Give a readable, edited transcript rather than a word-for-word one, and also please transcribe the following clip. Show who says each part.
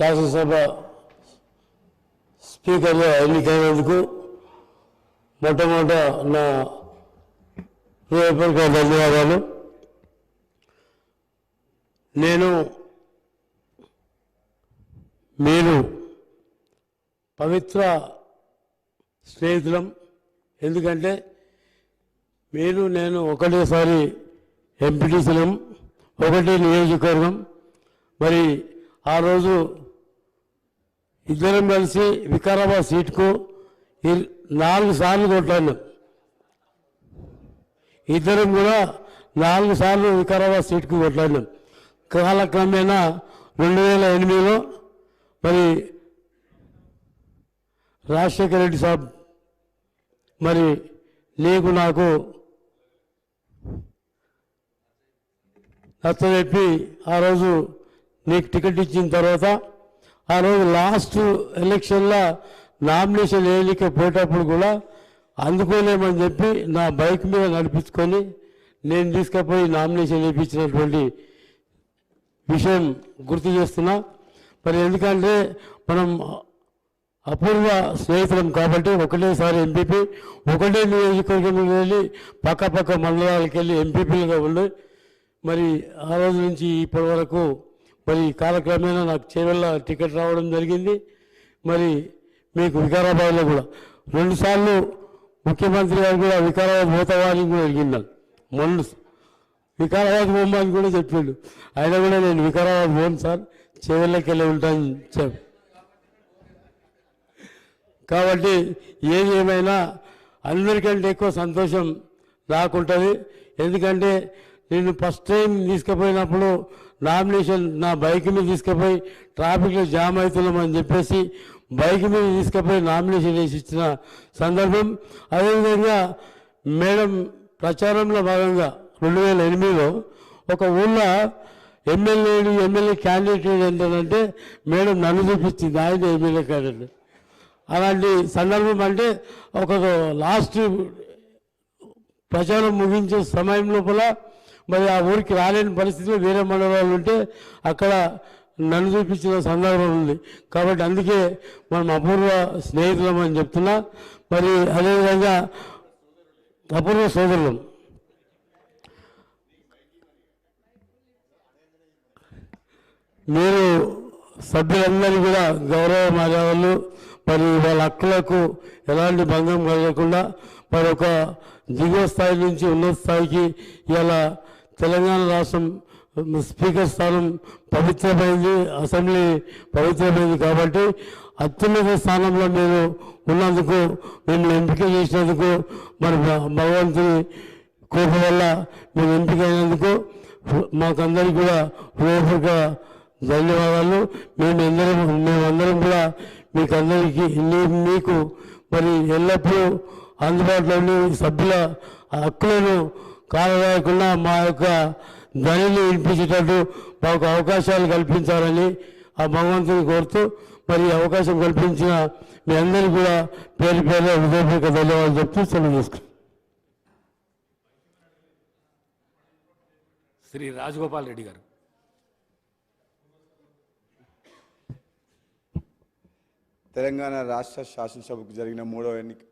Speaker 1: శాసనసభ స్పీకర్గా ఎన్నికైనందుకు మొట్టమొదట నా హృదయపూర్వక ధన్యవాదాలు. మీరు పవిత్ర స్నేహితులం. ఎందుకంటే నేను ఒకటేసారి ఎంపీటీసీలం, ఒకటే నియోజకవర్గం. మరి ఆ రోజు ఇద్దరం కలిసి వికారాబాద్ సీటుకు 4 సార్లు కొట్లాడినాం. ఇద్దరం కూడా 4 సార్లు వికారాబాద్ సీటుకు కొట్లాడినాం. కాలక్రమేణా 2008లో మరి రాజశేఖర రెడ్డి సాబ్ మరి నాకు నచ్చజెప్పి ఆ రోజు నీకు టికెట్ ఇచ్చిన తర్వాత ఆ రోజు లాస్ట్ ఎలక్షన్లో నామినేషన్ వేయలేకపోయేటప్పుడు కూడా అందుకోలేమని చెప్పి నా బైక్ మీద నడిపించుకొని నేను తీసుకుపోయి నామినేషన్ వేయించినటువంటి విషయం గుర్తు చేస్తున్నా. మరి ఎందుకంటే మనం అపూర్వ స్నేహితులం కాబట్టి ఒకటేసారి ఎంపీపీ, ఒకటే నియోజకవర్గంలో వెళ్ళి పక్క మండలాలకు వెళ్ళి ఎంపీపీలుగా ఉండి మరి ఆ రోజు నుంచి ఇప్పటి వరకు మరి కాలక్రమేణా నాకు చేవెళ్ళ టికెట్ రావడం జరిగింది. మరి మీకు వికారాబాద్లో కూడా 2 సార్లు ముఖ్యమంత్రి గారు కూడా వికారాబాద్ పోతావాని కూడా అడిగినాను. మొన్న వికారాబాద్ పోమని కూడా చెప్పిండు. అయినా కూడా నేను వికారాబాద్ పోను సార్, చేవెళ్ళకి వెళ్ళి ఉంటాను చెప్పి. కాబట్టి ఏది ఏమైనా అందరికంటే ఎక్కువ సంతోషం నాకుంటుంది. ఎందుకంటే నేను ఫస్ట్ టైం తీసుకుపోయినప్పుడు నామినేషన్ నా బైక్ మీద తీసుకుపోయి ట్రాఫిక్లో జామ్ అవుతున్నామని చెప్పేసి బైక్ మీద తీసుకుపోయి నామినేషన్ వేసి ఇచ్చిన సందర్భం. అదేవిధంగా మేడం ప్రచారంలో భాగంగా 2008లో ఒక ఊళ్ళో ఎమ్మెల్యే క్యాండిడేట్ ఏంటంటే మేడం నన్ను చూపించింది, ఆయన ఎమ్మెల్యే క్యాండిడేట్. అలాంటి సందర్భం అంటే ఒక లాస్ట్ ప్రచారం ముగించే సమయం లోపల మరి ఆ ఊరికి రాలేని పరిస్థితిలో వేరే మండలాలు ఉంటే అక్కడ నన్ను చూపించిన సందర్భం ఉంది. కాబట్టి అందుకే మనం అపూర్వ స్నేహితులం అని చెప్తున్నా. మరి అదేవిధంగా అపూర్వ సోదరులం. మీరు సభ్యులందరూ కూడా గౌరవ మర్యాదలు, మరి వాళ్ళ హక్కులకు ఎలాంటి భంగం కలగకుండా మరి ఒక దిగువ స్థాయి నుంచి ఉన్నత స్థాయికి ఇలా తెలంగాణ రాష్ట్రం స్పీకర్ స్థానం పవిత్రమైంది, అసెంబ్లీ పవిత్రమైంది. కాబట్టి అత్యున్నత స్థానంలో మీరు ఉన్నందుకు, మిమ్మల్ని ఎంపిక చేసినందుకు, మరి భగవంతుని కృప వల్ల మీరు ఎంపికైనందుకు మాకందరికీ కూడా హృదయపూర్వక ధన్యవాదాలు. మేమందరం కూడా మీకందరికీ మీకు మరి ఎల్లప్పుడూ అందుబాటులో ఉండి సభ్యుల హక్కులను కాలరాయకుండా మా యొక్క ధ్వనిని వినిపించేటట్టు మాకు అవకాశాలు కల్పించాలని ఆ భగవంతుని కోరుతూ మరి అవకాశం కల్పించిన మీ అందరికీ కూడా పేరు హృదయపూర్వక ధన్యవాదాలు చెప్తూ సెలవు తీసుకుంటాం.
Speaker 2: శ్రీ రాజగోపాల్ రెడ్డి గారు.
Speaker 3: తెలంగాణ రాష్ట్ర శాసనసభకు జరిగిన 3వ ఎన్నిక